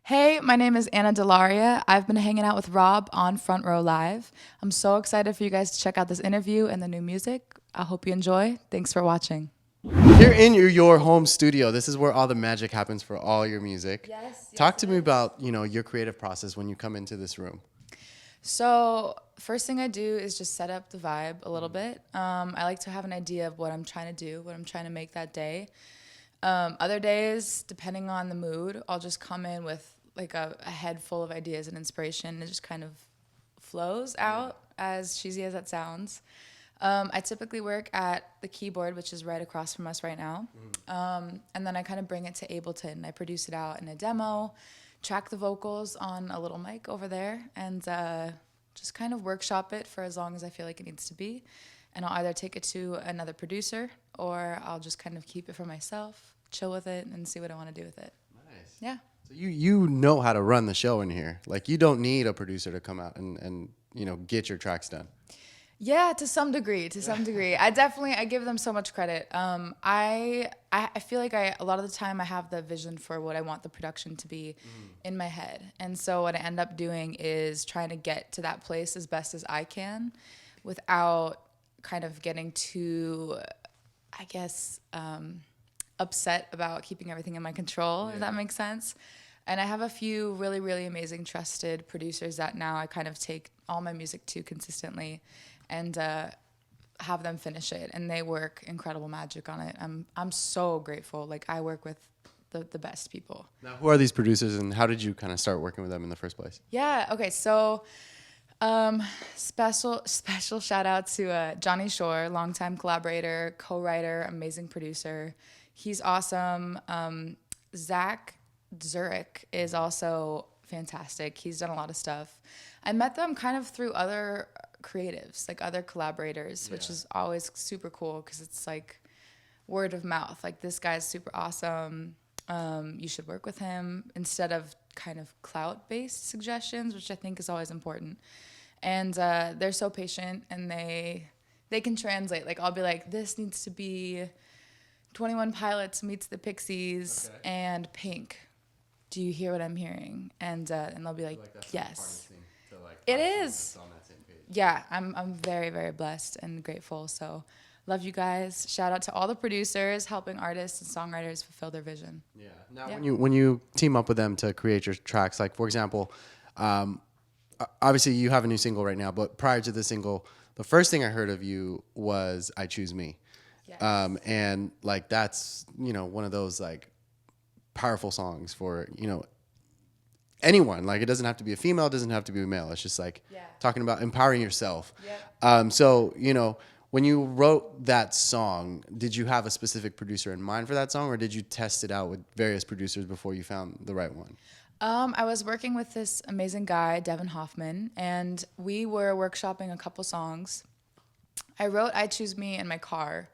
Hey, my name is Anna Dellaria. I've been hanging out with Rob on Front Row Live. I'm so excited for you guys to check out this interview and the new music. I hope you enjoy. Thanks for watching. Here in your home studio, this is where all the magic happens for all your music. Talk to me about, your creative process when you come into this room. So, first thing I do is just set up the vibe a little bit. I like to have an idea of what I'm trying to do, what I'm trying to make that day. Other days, depending on the mood, I'll just come in with like a head full of ideas and inspiration. It just kind of flows out, as cheesy as that sounds. I typically work at the keyboard, which is right across from us right now. And then I kind of bring it to Ableton. I produce it out in a demo, track the vocals on a little mic over there, and just kind of workshop it for as long as I feel like it needs to be. And I'll either take it to another producer or I'll just kind of keep it for myself, chill with it, and see what I want to do with it. Nice. Yeah. So you know how to run the show in here. Like, you don't need a producer to come out and get your tracks done. Yeah, to some degree. I give them so much credit. I feel like a lot of the time I have the vision for what I want the production to be in my head. And so what I end up doing is trying to get to that place as best as I can without kind of getting too, I guess, upset about keeping everything in my control, if that makes sense. And I have a few really, really amazing trusted producers that now I kind of take all my music to consistently and have them finish it. And they work incredible magic on it. I'm so grateful. Like, I work with the best people. Now, who are these producers and how did you kind of start working with them in the first place? Yeah, okay, so special shout out to Johnny Shore, longtime collaborator, co-writer, amazing producer. He's awesome. Zach Zurich is also fantastic. He's done a lot of stuff. I met them kind of through other creatives, like other collaborators, which is always super cool because it's like word of mouth. Like, this guy's super awesome. You should work with him, instead of kind of clout-based suggestions, which I think is always important. And they're so patient, and they can translate. Like, I'll be like, this needs to be 21 Pilots meets the Pixies and Pink. Do you hear what I'm hearing? And they'll be like yes. It is. On that same page. Yeah, I'm very, very blessed and grateful. So love you guys. Shout out to all the producers helping artists and songwriters fulfill their vision. Yeah. Now, when you team up with them to create your tracks, like, for example, obviously you have a new single right now, but prior to the single, the first thing I heard of you was "I Choose Me." Yes. And like, that's, one of those like powerful songs for, anyone. Like, it doesn't have to be a female, it doesn't have to be a male. It's just like talking about empowering yourself. So, when you wrote that song, did you have a specific producer in mind for that song, or did you test it out with various producers before you found the right one? I was working with this amazing guy, Devin Hoffman, and we were workshopping a couple songs. I wrote "I Choose Me" in my car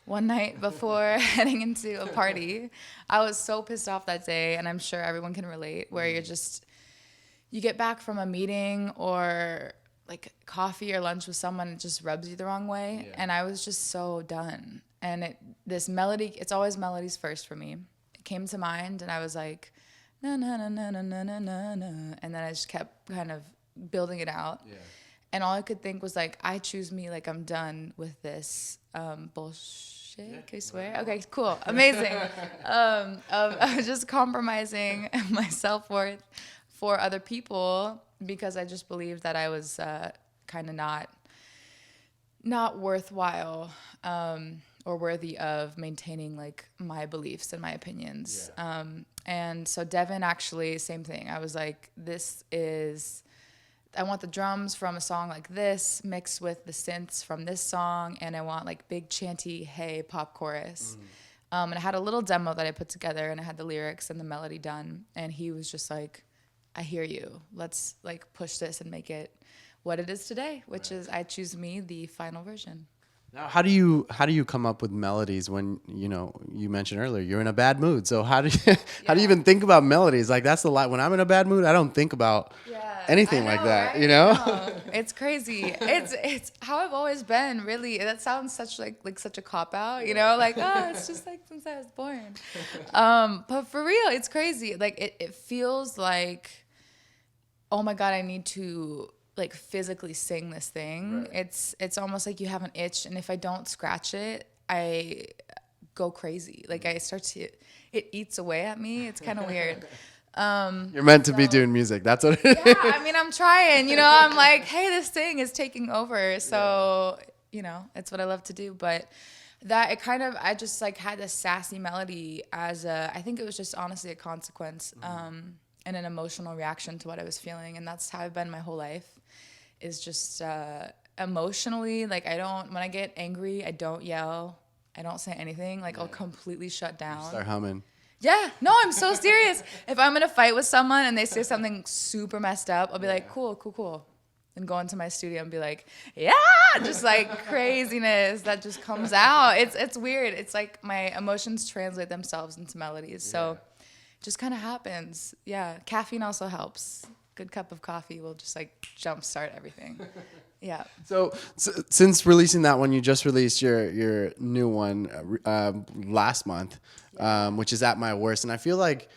one night before heading into a party. I was so pissed off that day, and I'm sure everyone can relate, where you get back from a meeting or like coffee or lunch with someone, it just rubs you the wrong way. And I was just so done. And this melody, it's always melodies first for me. It came to mind, and I was like, na na na na na na na na na, and then I just kept kind of building it out. And all I could think was like, I choose me, like, I'm done with this bullshit. Can I swear? Okay, cool, amazing. Of just compromising my self-worth for other people because I just believed that I was kind of not worthwhile or worthy of maintaining like my beliefs and my opinions. And so Devin, actually, same thing. I was like, I want the drums from a song like this mixed with the synths from this song, and I want like big chanty hey pop chorus. And I had a little demo that I put together, and I had the lyrics and the melody done, and he was just like, I hear you. Let's like push this and make it what it is today, which is "I Choose Me," the final version. Now, how do you come up with melodies when, you mentioned earlier you're in a bad mood? So how do you even think about melodies? Like, that's the lie. When I'm in a bad mood, I don't think about anything like that, right? You know? No, it's crazy. It's how I've always been, really. That sounds such like such a cop out, you know, like, oh, it's just like since I was born. But for real, it's crazy. Like it feels like, oh my God, I need to like physically sing this thing. Right. It's almost like you have an itch, and if I don't scratch it, I go crazy. Like I start to, it eats away at me. It's kind of weird. You're meant to be doing music. That's what it is. Yeah, I mean, I'm trying, you know, I'm like, hey, this thing is taking over. So, you know, it's what I love to do. But that it kind of, I just like had this sassy melody as I think it was just honestly a consequence and an emotional reaction to what I was feeling. And that's how I've been my whole life, is just emotionally. Like when I get angry, I don't yell. I don't say anything. Like I'll completely shut down. You start humming. Yeah, no, I'm so serious. If I'm in a fight with someone and they say something super messed up, I'll be like, cool. And go into my studio and be like, yeah, just like craziness that just comes out. It's weird. It's like my emotions translate themselves into melodies. So it just kind of happens. Yeah, caffeine also helps. Good cup of coffee will just like jumpstart everything. Yeah. So since releasing that one, you just released your new one last month, which is At My Worst, and I feel like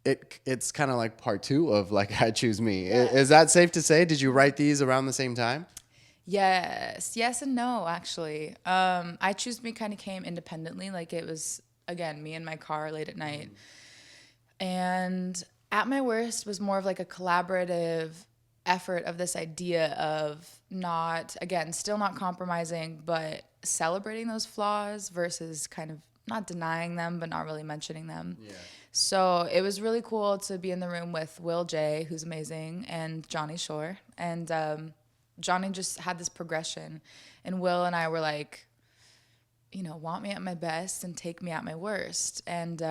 it's kind of like part 2 of like I Choose Me. Yeah. Is that safe to say? Did you write these around the same time? Yes and no, actually. I Choose Me kind of came independently. Like it was, again, me in my car late at night, and At My Worst was more of like a collaborative effort of this idea of still not compromising, but celebrating those flaws versus kind of not denying them, but not really mentioning them. Yeah. So it was really cool to be in the room with Will J, who's amazing, and Johnny Shore. And Johnny just had this progression, and Will and I were like, you know, want me at my best and take me at my worst. And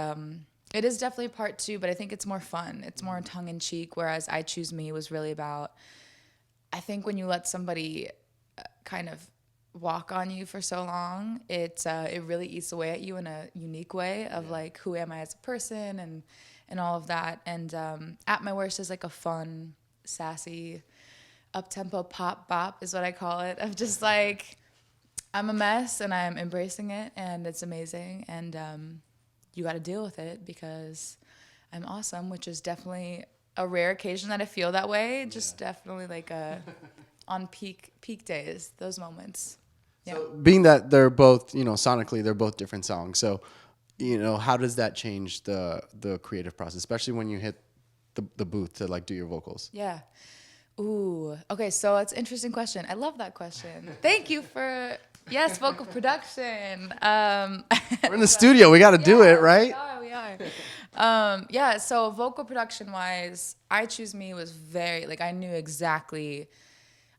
it is definitely part 2, but I think it's more fun. It's more tongue-in-cheek, whereas I Choose Me was really about, I think when you let somebody kind of walk on you for so long, it really eats away at you in a unique way of like, who am I as a person and all of that. And At My Worst is like a fun, sassy, up-tempo pop bop is what I call it, of just like, I'm a mess and I'm embracing it and it's amazing. And you got to deal with it because I'm awesome, which is definitely a rare occasion that I feel that way. Just definitely like on peak days, those moments. Yeah. So being that they're both, you know, sonically, they're both different songs. So, you know, how does that change the creative process, especially when you hit the booth to like do your vocals? Yeah. Ooh. Okay. So it's an interesting question. I love that question. Thank you for... Yes, vocal production. We're in the studio. We got to do it, right? We are. Yeah, so vocal production-wise, I Choose Me was very, like, I knew exactly.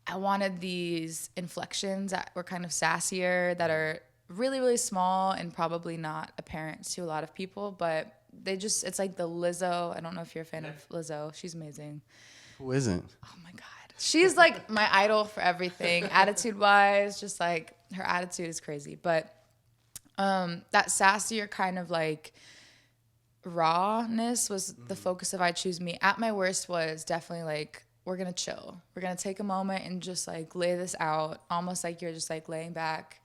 I wanted these inflections that were kind of sassier, that are really, really small and probably not apparent to a lot of people, but it's like the Lizzo. I don't know if you're a fan of Lizzo. She's amazing. Who isn't? Oh, my God. She's like my idol for everything, attitude-wise, just like her attitude is crazy. But that sassier kind of like rawness was the focus of I Choose Me. At My Worst was definitely like, we're going to chill. We're going to take a moment and just like lay this out, almost like you're just like laying back,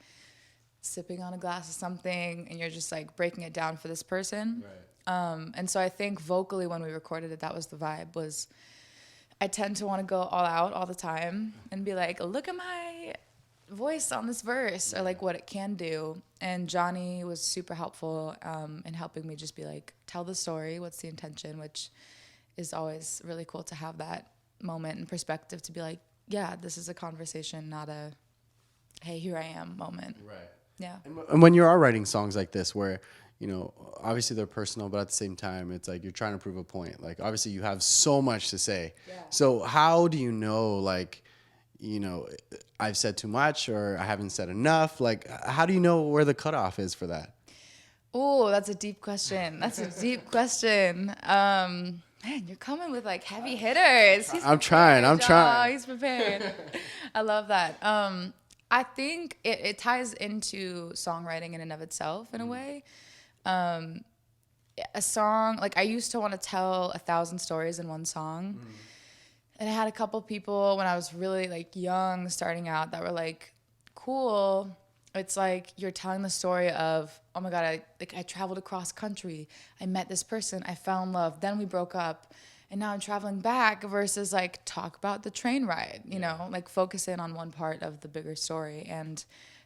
sipping on a glass of something, and you're just like breaking it down for this person. Right. And so I think vocally when we recorded it, that was the vibe, was I tend to want to go all out all the time and be like, look at my voice on this verse, or like what it can do. And Johnny was super helpful in helping me just be like, tell the story, what's the intention, which is always really cool to have that moment and perspective to be like, yeah, this is a conversation, not a, hey, here I am moment. Right. Yeah. And when you are writing songs like this where, you know, obviously they're personal, but at the same time, it's like you're trying to prove a point. Like, obviously you have so much to say. Yeah. So how do you know, like, you know, I've said too much or I haven't said enough? Like, how do you know where the cutoff is for that? Oh, that's a deep question. Man, you're coming with like heavy hitters. I'm trying. Oh, he's prepared. I love that. I think it ties into songwriting in and of itself in a way. A song, like I used to want to tell 1,000 stories in one song. And I had a couple people when I was really like young, starting out, that were like, cool. It's like you're telling the story of, oh my God, I traveled across country. I met this person. I fell in love. Then we broke up. And now I'm traveling back, versus like talk about the train ride, you know, like focus in on one part of the bigger story. And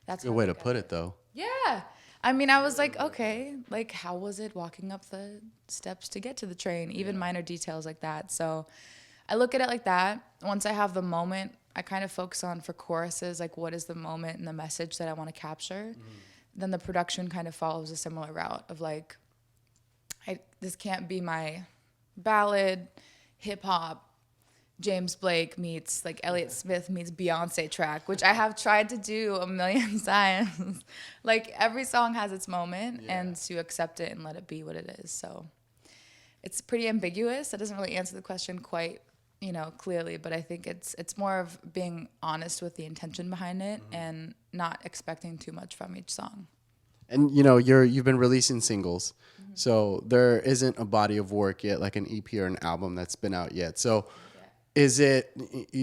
that's Good way to put it, though. Yeah. I mean, I was like, okay, like how was it walking up the steps to get to the train? Even minor details like that. So I look at it like that. Once I have the moment, I kind of focus on, for choruses, like what is the moment and the message that I want to capture. Then the production kind of follows a similar route of like, this can't be my ballad, hip hop, James Blake meets like Elliott Smith meets Beyonce track, which I have tried to do a million times. Like every song has its moment, and to accept it and let it be what it is. So it's pretty ambiguous. That doesn't really answer the question quite, you know, clearly, but I think it's more of being honest with the intention behind it and not expecting too much from each song. And you know, you've been releasing singles, so there isn't a body of work yet, like an EP or an album that's been out yet. So, is it?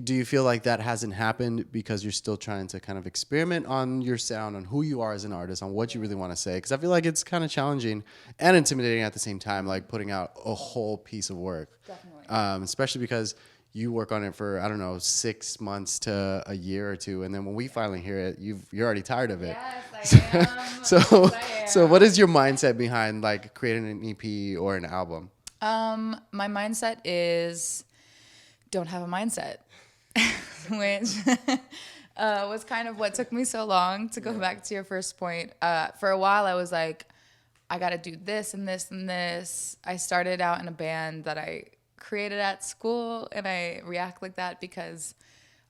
Do you feel like that hasn't happened because you're still trying to kind of experiment on your sound, on who you are as an artist, on what you really want to say? Because I feel like it's kind of challenging and intimidating at the same time, like putting out a whole piece of work. Definitely. Especially because you work on it for, I don't know, 6 months to a year or two, and then when we finally hear it, you're already tired of it. Yes, I am. So what is your mindset behind like creating an EP or an album? My mindset is don't have a mindset, which was kind of what took me so long to go back to your first point. For a while, I was like, I got to do this and this and this. I started out in a band that I created at school, and I react like that because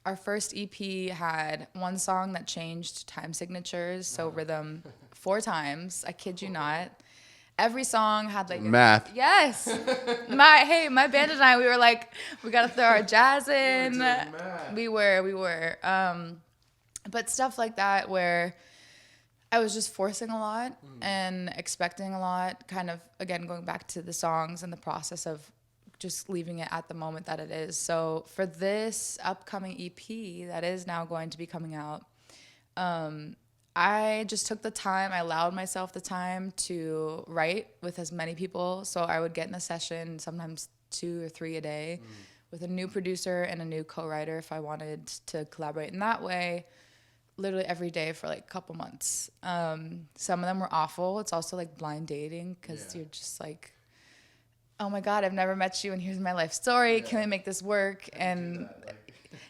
our first EP had one song that changed time signatures, so rhythm 4 times. I kid you not. Every song had like math. Yes. My band and I, we were like, we gotta throw our jazz in. We were. But stuff like that where I was just forcing a lot and expecting a lot, kind of, again, going back to the songs and the process of just leaving it at the moment that it is. So for this upcoming EP that is now going to be coming out, I just took the time, I allowed myself the time to write with as many people. So I would get in a session, sometimes 2 or 3 a day, with a new producer and a new co-writer if I wanted to collaborate in that way, literally every day for like a couple months. Some of them were awful. It's also like blind dating because you're just like, oh my God, I've never met you and here's my life story. Can we make this work? And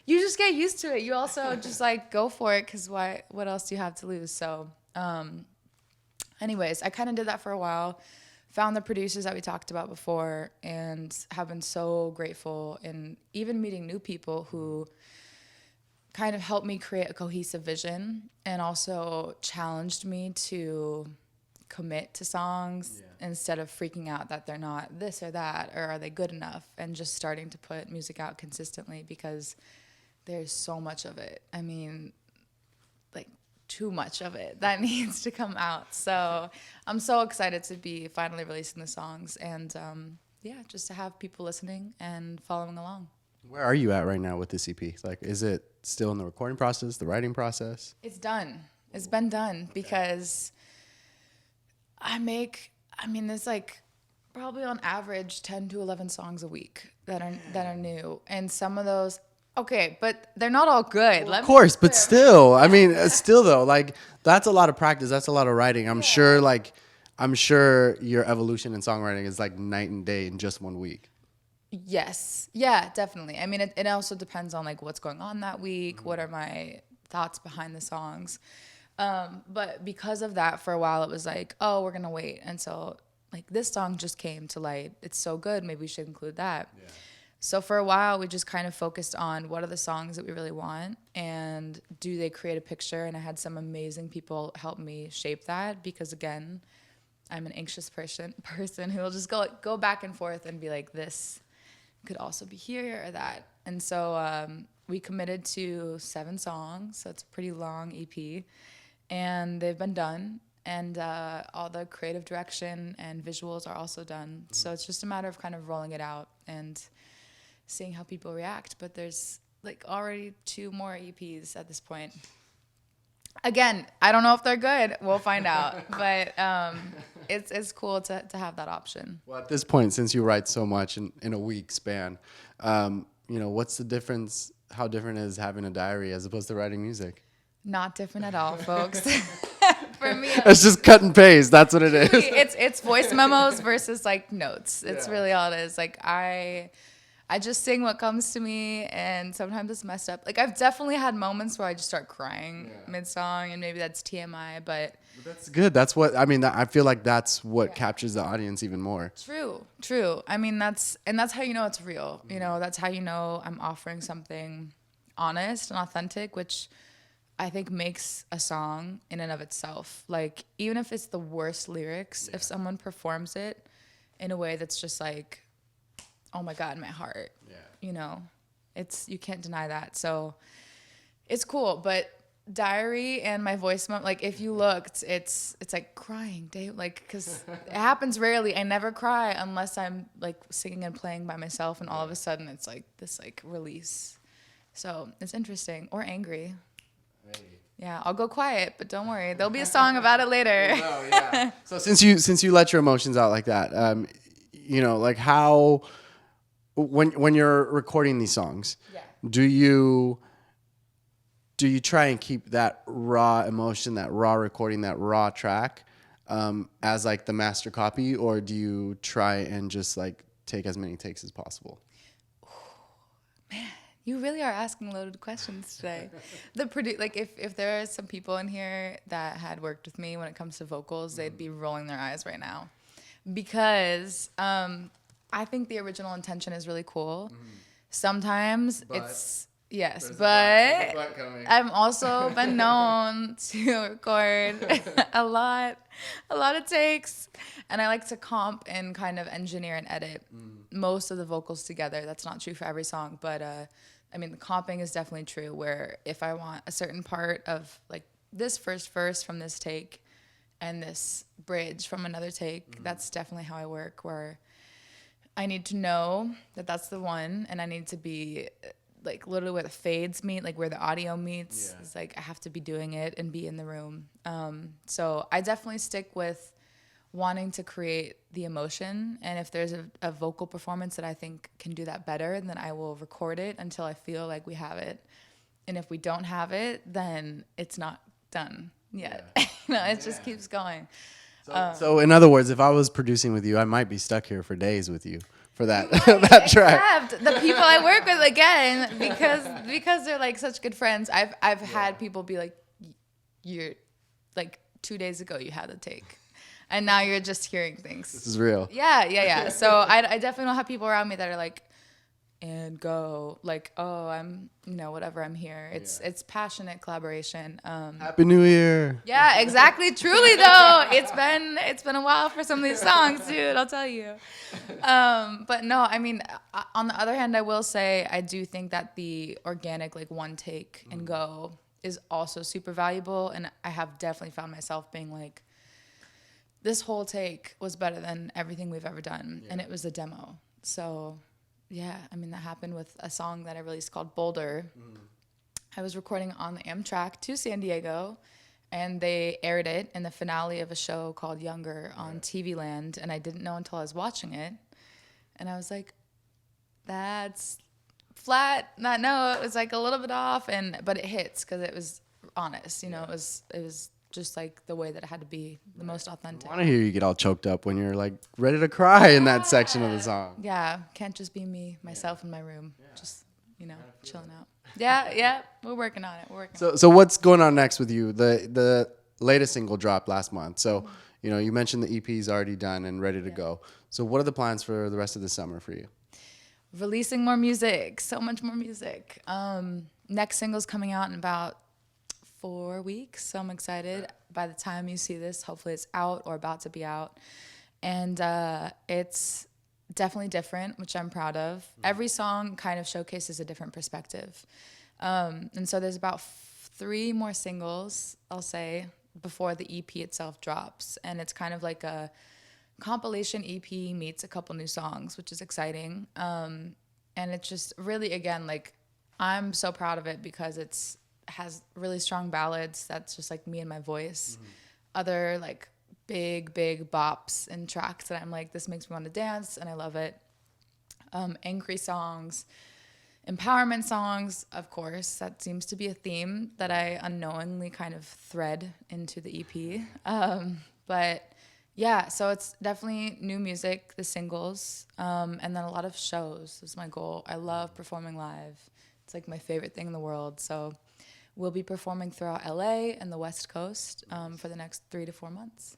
you just get used to it. You also just like go for it because what else do you have to lose? So anyways, I kind of did that for a while, found the producers that we talked about before, and have been so grateful in even meeting new people who kind of helped me create a cohesive vision and also challenged me to commit to songs instead of freaking out that they're not this or that, or are they good enough, and just starting to put music out consistently because there's so much of it. I mean, like too much of it that needs to come out. So I'm so excited to be finally releasing the songs and just to have people listening and following along. Where are you at right now with this EP? Like, is it still in the recording process, the writing process? It's done. It's been done because there's like probably on average 10 to 11 songs a week that are new. And some of those, okay, but they're not all good. Well, of course, but still, I mean, still though, like that's a lot of practice. That's a lot of writing. I'm sure your evolution in songwriting is like night and day in just 1 week. Yes. Yeah, definitely. I mean, it also depends on like what's going on that week. What are my thoughts behind the songs? But because of that, for a while, it was like, oh, we're going to wait until like this song just came to light. It's so good. Maybe we should include that. Yeah. So for a while, we just kind of focused on what are the songs that we really want and do they create a picture? And I had some amazing people help me shape that because, again, I'm an anxious person who will just go back and forth and be like, this could also be here or that. And so we committed to 7 songs. So it's a pretty long EP. And they've been done. And all the creative direction and visuals are also done. So it's just a matter of kind of rolling it out and seeing how people react. But there's like already 2 more EPs at this point. Again, I don't know if they're good. We'll find out. But it's cool to have that option. Well, at this point, since you write so much in a week span, what's the difference? How different is having a diary as opposed to writing music? Not different at all, folks. For me, it's just cut and paste. That's what it is. It's voice memos versus like notes. It's really all it is. Like I just sing what comes to me, and sometimes it's messed up. Like I've definitely had moments where I just start crying mid-song, and maybe that's TMI, but that's good. That's what I mean. I feel like that's what captures the audience even more. True. I mean, that's how you know it's real. You know, that's how you know I'm offering something honest and authentic, which I think makes a song in and of itself. Like even if it's the worst lyrics, if someone performs it in a way that's just like, oh my God, my heart. Yeah. You know, you can't deny that. So it's cool. But diary and my voice memo, like if you looked, it's like crying, Dave. Like, cause it happens rarely. I never cry unless I'm like singing and playing by myself, and all of a sudden it's like this like release. So it's interesting, or angry. Hey. Yeah, I'll go quiet, but don't worry, there'll be a song about it later. Oh, yeah. So since you let your emotions out like that, like how. When you're recording these songs, do you try and keep that raw emotion, that raw recording, that raw track as like the master copy, or do you try and just like take as many takes as possible? Man, you really are asking loaded questions today. Like if there are some people in here that had worked with me when it comes to vocals, they'd be rolling their eyes right now, because I think the original intention is really cool. Sometimes but I've also been known to record a lot of takes, and I like to comp and kind of engineer and edit most of the vocals together. That's not true for every song, but I mean the comping is definitely true, where if I want a certain part of like this first verse from this take and this bridge from another take, that's definitely how I work, where I need to know that that's the one, and I need to be like literally where the fades meet, like where the audio meets. Yeah. It's like I have to be doing it and be in the room. So I definitely stick with wanting to create the emotion, and if there's a vocal performance that I think can do that better, then I will record it until I feel like we have it. And if we don't have it, then it's not done yet. Yeah. It just keeps going. So in other words, if I was producing with you, I might be stuck here for days with you for that that track. The people I work with, again, because they're like such good friends. I've had people be like, "You're like 2 days ago you had the take, and now you're just hearing things." This is real. Yeah. So I definitely don't have people around me that are like, and go like, oh, I'm whatever, I'm here. It's passionate collaboration. Happy New Year. Yeah, exactly. Truly though, it's been a while for some of these songs, dude, I'll tell you. But no, I mean, on the other hand, I will say I do think that the organic like one take and go is also super valuable, and I have definitely found myself being like, this whole take was better than everything we've ever done, and it was a demo. So yeah, I mean, that happened with a song that I released called Boulder. I was recording on the Amtrak to San Diego, and they aired it in the finale of a show called Younger on TV Land, and I didn't know until I was watching it. And I was like, that's flat, that note was like a little bit off, but it hits because it was honest, it was just like the way that it had to be, the most authentic. I want to hear you get all choked up when you're like ready to cry in that section of the song. Yeah, can't just be me, myself in my room, just chilling out. Yeah, we're working on it. So what's going on next with you? The latest single dropped last month. So you mentioned the EP is already done and ready to go. So what are the plans for the rest of the summer for you? Releasing more music, so much more music. Next single's coming out in about 4 weeks, so I'm excited. By the time you see this, hopefully it's out or about to be out. And it's definitely different, which I'm proud of. Every song kind of showcases a different perspective. And so there's about 3 more singles, I'll say, before the EP itself drops. And it's kind of like a compilation EP meets a couple new songs, which is exciting. And it's just really, again, like, I'm so proud of it because it's has really strong ballads. That's just like me and my voice. Other like big bops and tracks that I'm like, this makes me want to dance, and I love it. Angry songs, empowerment songs, of course. That seems to be a theme that I unknowingly kind of thread into the EP. But yeah, so it's definitely new music, the singles, and then a lot of shows is my goal. I love performing live. It's like my favorite thing in the world. So we'll be performing throughout LA and the West Coast for the next 3 to 4 months.